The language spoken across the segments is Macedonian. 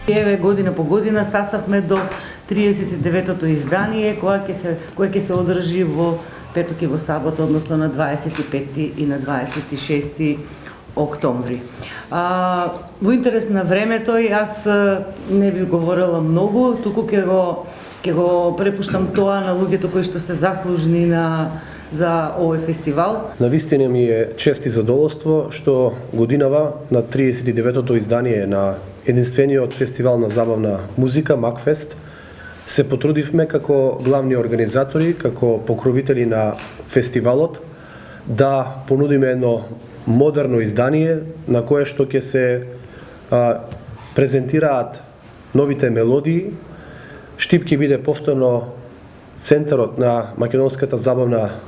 Еве година по година стасавме до 39-тото издание кое ќе се одржи во петок и во сабота, односно на 25 и на 26 октомври. Во интерес на времето јас не би говорела многу, туку ќе го препуштам тоа на луѓето кои што се заслужни за овој фестивал. Навистина ми е чест и задоволство што годинава на 39-тото издание на единствениот фестивал на забавна музика Макфест се потрудивме како главни организатори, како покровители на фестивалот да понудиме едно модерно издание на кое што ќе се презентираат новите мелодии. Штип ќе биде повторно центарот на македонската забавна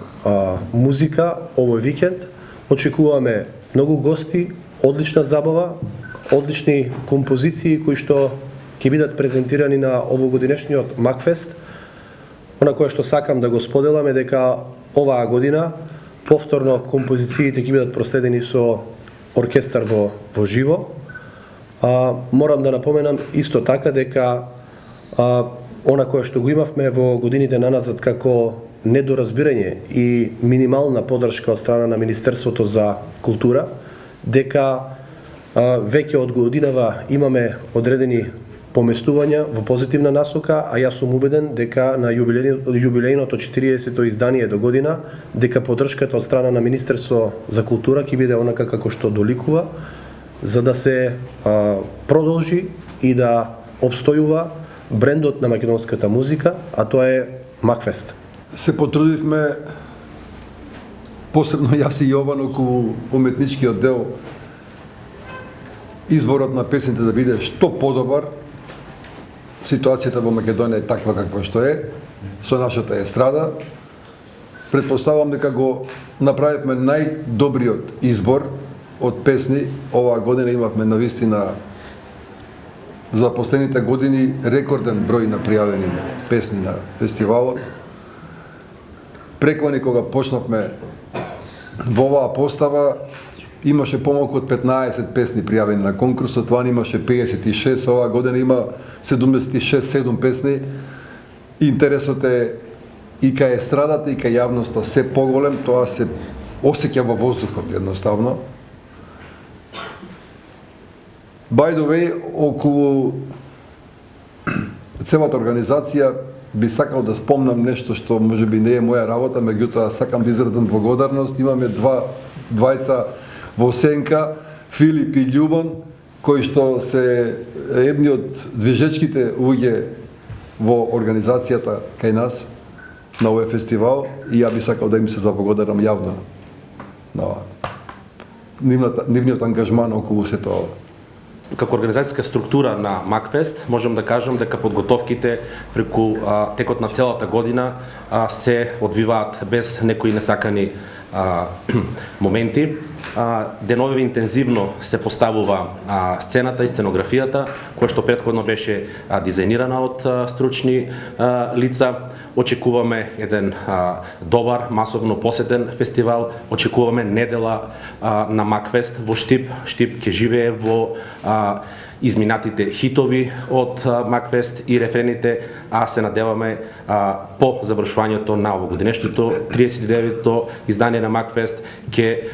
музика овој викенд. Очекуваме многу гости, одлична забава, одлични композиции кои што ќе бидат презентирани на овогодинешниот Макфест. Она кое што сакам да го споделам е дека оваа година повторно композициите ќе бидат проследени со оркестар во живо. Морам да напоменам исто така дека она кое што го имавме во годините наназад како недоразбирање и минимална поддршка од страна на Министерството за култура, дека веќе од годинава имаме одредени поместувања во позитивна насока, а јас сум убеден дека на јубилејното 40-то издание до година, дека поддршката од страна на Министерство за култура ќе биде онака како што доликува, за да се продолжи и да обстојува брендот на македонската музика, а тоа е Макфест. Се потрудивме, посебно јас и Јован, околу уметничкиот дел, изборот на песните да биде што подобар. Ситуацијата во Македонија е таква каква што е, со нашата естрада. Претпоставам дека го направивме најдобриот избор од песни. Оваа година имавме навистина за последните години рекорден број на пријавени песни на фестивалот. Преквани кога почнавме во оваа постава, имаше помалку од 15 песни пријавени на конкурсот, тоа имаше 56, оваа година има 76-7 песни. Интересот е и кај естрадата и кај јавноста се поголем, тоа се осеќа во воздухот едноставно. By the way, околу целата организација би сакал да спомнам нешто што можеби не е моја работа, меѓутоа сакам да изразам благодарност. Имаме двајца во сенка, Филип и Љубан, кои што се едни од движечките луѓе во организацијата кај нас на овој фестивал, и ја би сакал да им се заблагодарам јавно на нивниот ангажман околу сето ова. Како организацијска структура на Макфест, можам да кажам дека подготовките преку текот на целата година се одвиваат без некои несакани моменти. Деновиве интензивно се поставува сцената и сценографијата, која што претходно беше дизајнирана од стручни лица. Очекуваме еден добар, масовно посетен фестивал. Очекуваме недела на Макфест во Штип. Штип ќе живее во изминатите хитови од Макфест и рефрените, а се надеваме по завршувањето на овогодинешното 39-то издание на Макфест ќе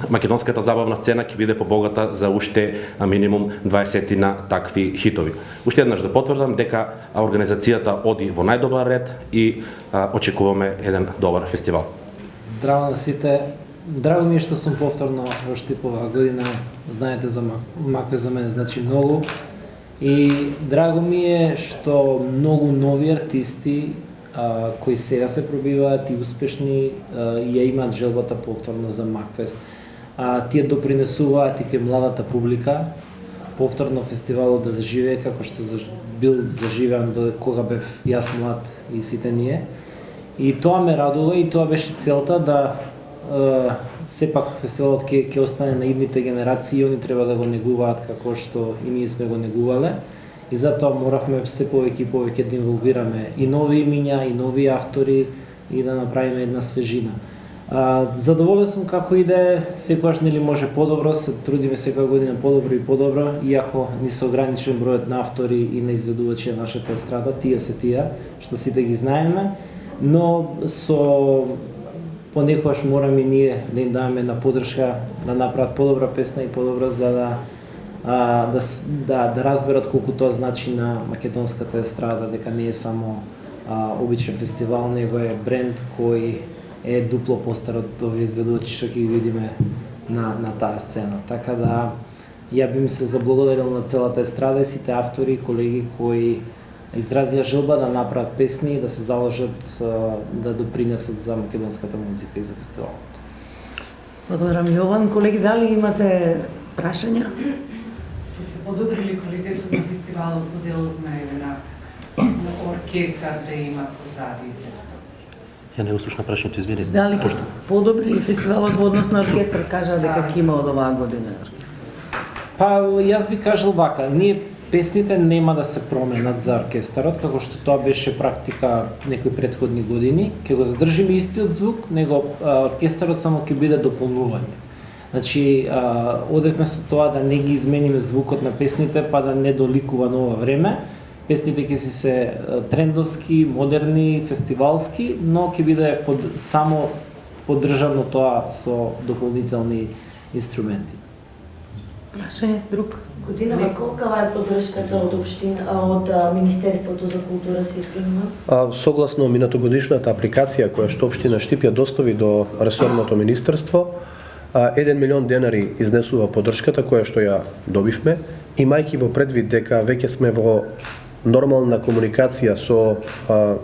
македонската забавна сцена ќе биде побогата за уште минимум 20 на такви хитови. Уште еднаш да потврдам дека организацијата оди во најдобар ред и очекуваме еден добар фестивал. Здраво на сите. Драго ми е што сум повторно во Штип оваа година. Знаете, за Макфест за мене значи многу. И драго ми е што многу нови артисти кои сега се пробиваат и успешни ја имаат желбата повторно за Макфест. Тие допринесуваат и кај младата публика повторно фестивалот да заживее како што бил заживеан до кога бев јас млад и сите ние. И тоа ме радува и тоа беше целта да сепак фестивалот ќе остане на идните генерации и они треба да го негуваат како што и ние сме го негувале. И затоа моравме се повеќе и повеќе да инволвираме и нови имиња, и нови автори и да направиме една свежина. Задоволен сум како иде, секогаш нели може подобро, се трудиме секоја година подобро и подобро, иако ни се ограничен бројот на автори и на изведувачи на нашата естрада, тие се тие, што сите ги знаеме, но понекогаш мораме и ние да им даваме на поддршка, да направат подобра песна и подобра за да разберат колку тоа значи на македонската естрада, дека не е само обичен фестивал, него е бренд кој е дупло постар од овие изведувачи што ќе ги видиме на таа сцена. Така да ја би ми се заблагодарил на целата естрада и сите автори и колеги кои изразија желба да направат песни и да се заложат да допринесат за македонската музика и за фестивалот. Благодарам, Јован. Колеги, дали имате прашања? Ќе се подобри ли квалитетот на фестивалот по делот на оркестар да има позади се? Ја не го слушнав прашањето, извини. Дали ќе се подобри фестивалот во однос на оркестар, кажа дека ќе има од оваа година? Па, јас би кажал вака, ние песните нема да се променат за оркестарот, како што тоа беше практика некои претходни години. Ќе го задржиме истиот звук, него оркестарот само ќе биде дополнување. Значи, одевме со тоа да не ги измениме звукот на песните, па да не доликува ново време. Песните ќе си се трендовски, модерни, фестивалски, но ќе биде само поддржано тоа со дополнителни инструменти. Прашање друг? Годинава колкава е поддршката од Министерството за култура, се извинувам? Согласно минатогодишната апликација која што општина Штип ја достави до ресорното министерство, 1 милион денари изнесува поддршката која што ја добивме, имајќи во предвид дека веќе сме во нормална комуникација со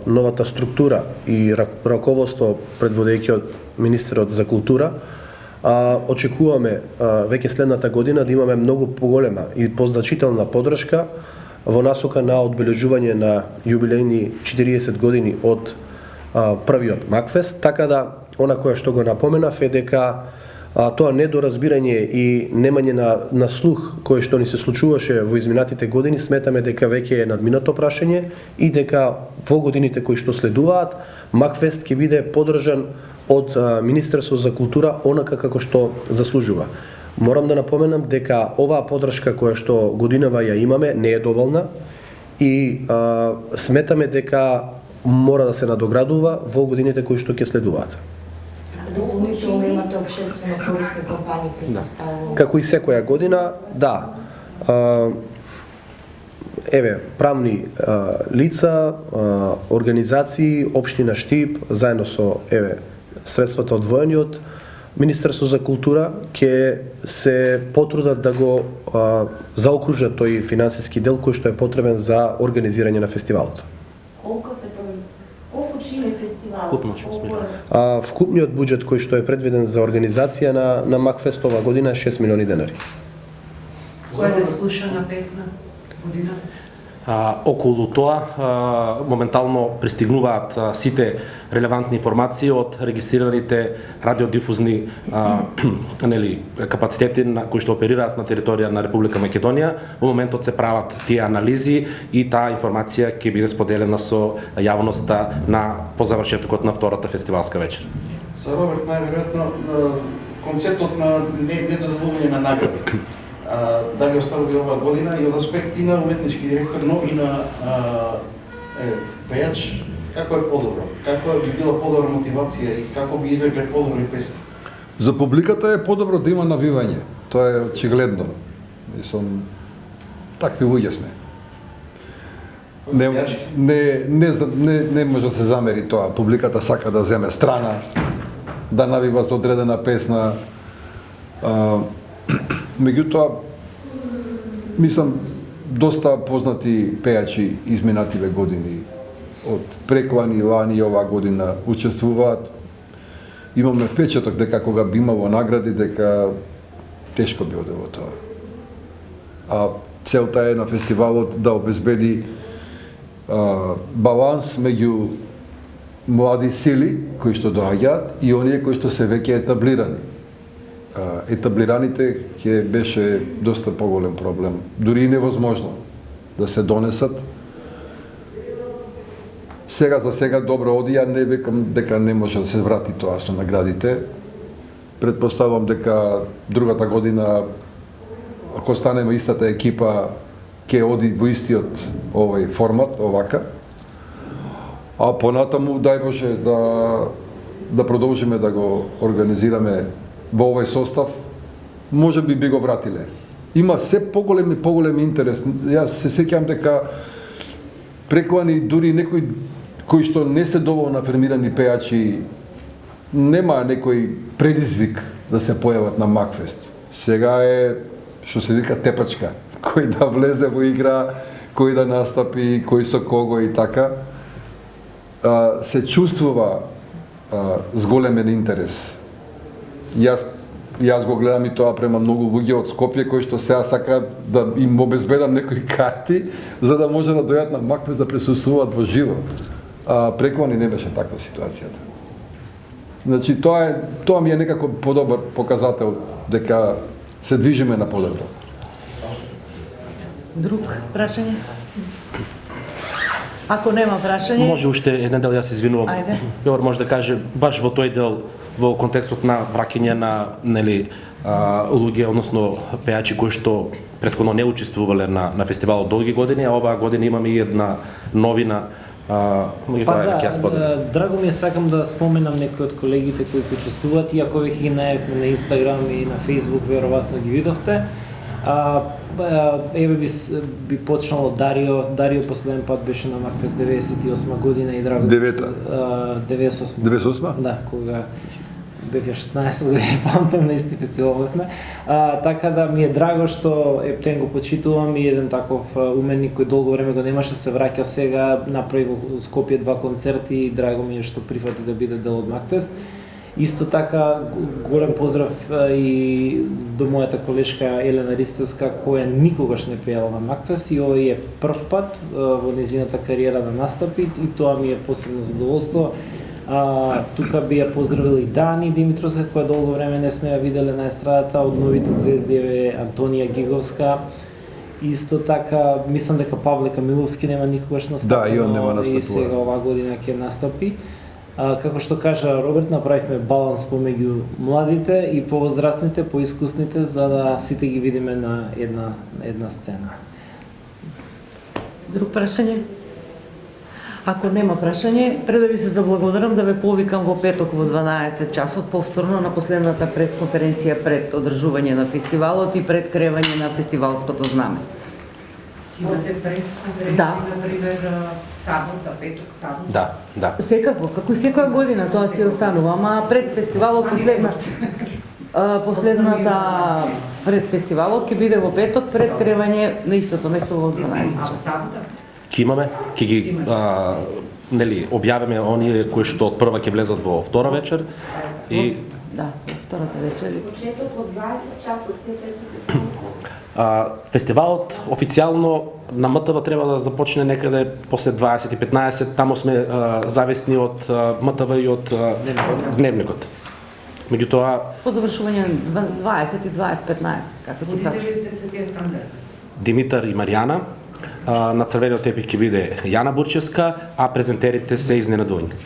новата структура и раководство предводејќи од министерот за култура, очекуваме веќе следната година да имаме многу поголема и позначителна поддршка во насока на одбележување на јубилејни 40 години од првиот Макфест, така да она кое што го напоменав е дека тоа недоразбирање и немање на слух кој што ни се случуваше во изминатите години, сметаме дека веќе е надминато прашање и дека во годините кои што следуваат Макфест ќе биде поддржан од Министерство за култура онака како што заслужува. Морам да напоменам дека оваа поддршка која што годинава ја имаме не е доволна и сметаме дека мора да се надоградува во годините кои што ќе следуваат. Дополнително имате општествено корисни кампањи предоставувани. Како и секоја година, да. Правни лица, организации, општина Штип, заедно со средствата одвоени од Министерство за култура ќе се потрудат да го заокружат тој финансиски дел кој што е потребен за организирање на фестивалот. Колку чини фестивалот? Вкупно 6 милиони. Вкупниот буџет кој што е предвиден за организација на Макфест ова година е 6 милиони денари. Која е слушана песна годината? Околу тоа моментално пристигнуваат сите релевантни информации од регистрираните радиодифузни капацитети кои што оперираат на територија на Република Македонија. Во моментот се прават тие анализи и таа информација ќе биде споделена со јавноста по завршетокот на втората фестивалска вечер. За Роберт, најверојатно концептот на недоделување на награди дали остави оваа година и од аспект и на уметнички директор, но и на пејач, како е подобро? Како би била подобра мотивација и како би излегле подобри песни? За публиката е подобро да има навивање. Тоа е очигледно. Такви луѓе сме. Не може да се замери тоа. Публиката сака да земе страна, да навива за одредена песна. Меѓутоа, мислам, доста познати пејачи изминативе години од преклани, лани и оваа година учествуваат. Имаме впечаток дека кога би имало награди, дека тешко би одело тоа. Целта е на фестивалот да обезбеди баланс меѓу млади сили кои што доаѓаат и оние кои што се веќе етаблирани. Етаблираните ќе беше доста поголем проблем, дури и невозможно да се донесат. за сега добро оди, ја не викам дека не може да се врати тоа со наградите. Предпоставувам дека другата година, ако станеме истата екипа, ќе оди во истиот овој формат, овака. А понатаму, дај Боже, да продолжиме да го организираме во овој состав, може би го вратиле. Има се поголем интерес. Јас се сеќам дека прекуани дури некои кои што не се доволно афирмирани пејачи нема некој предизвик да се појават на Макфест. Сега е, што се вика, тепачка. Кој да влезе во игра, кој да настапи, кој со кого и така. Се чувствува зголемен интерес. Јас го гледам и тоа према многу луѓе од Скопје кои што сега сакаат да им обезбедам некои карти за да може да дојдат на Макфест да присуствуваат во живо. Прекуани не беше таква ситуацијата. Значи тоа ми е некако подобар показател дека се движиме на подобро. Друг прашање? Ако нема прашање... Може уште еден дел, јас извинувам. Ајде. Јовор може да каже баш во тој дел, во контекстот на враќање на луѓе, односно пејачи кои што претходно не учествувале на фестивалот долги години, а оваа година имаме и една новина. Драго ми е, сакам да споменам некои од колегите кои учествуваат, иако веќе ги најавме на Инстаграм и на Фейсбук, веројатно ги видовте. Еве би почнало Дарио. Дарио последен пат беше на Макфест 98 година и Драго... 98. 98? Да, кога беве 16 години, памтам, на исти фестивал бевме. Така да ми е драго што Ептен го почитувам и еден таков уменик кој долго време го немаше, се враќа сега, направи во Скопје 2 концерти и драго ми е што прифати да биде дел од Макфест. Исто така, голем поздрав и до мојата колешка Елена Ристевска, која никогаш не пеела на Макфест и овој е прв пат во незината кариера да настапи и тоа ми е посебно задоволство. Тука би ја поздравил и Дани Димитровска, која долго време не сме ја виделе на естрадата, од новите звезди е Антонија Гиговска. Исто така, мислам дека Павле Камиловски нема никогаш настапено. Да, и он нема настапува. И сега оваа година ќе настапи. Како што кажа Роберт, направивме баланс помеѓу младите и повозрастните, поискусните, за да сите ги видиме на една сцена. Друг прашање? Ако нема прашање, пред да ви се заблагодарам, да ве повикам во петок во 12 часот повторно на последната пресконференција пред одржување на фестивалот и пред кревање на фестивалското знаме. Имате пресконференција, например, сабота, петок, сабота? Да. Секако, како и секоја година тоа си останува, ама пред фестивалот последната пред фестивалот ќе биде во петок пред кревање на истото место во 12 часот. Сабота? Ќе имаме, ќе ги објавиме оние кои што од прва ќе влезат во втора вечер и да, втората вечер. Почеток од 20 часот фестивалот. Фестивалот официјално на МТВ треба да започне некаде после 20:15, таму сме зависни од МТВ и од Дневникот. Меѓутоа По завршување 20 и 20:15, како ти сакаш. Водителите се тие стандарди. Димитар и Маријана, на црвениот тепих ќе биде Јана Бурчевска, а презентерите се изненадување.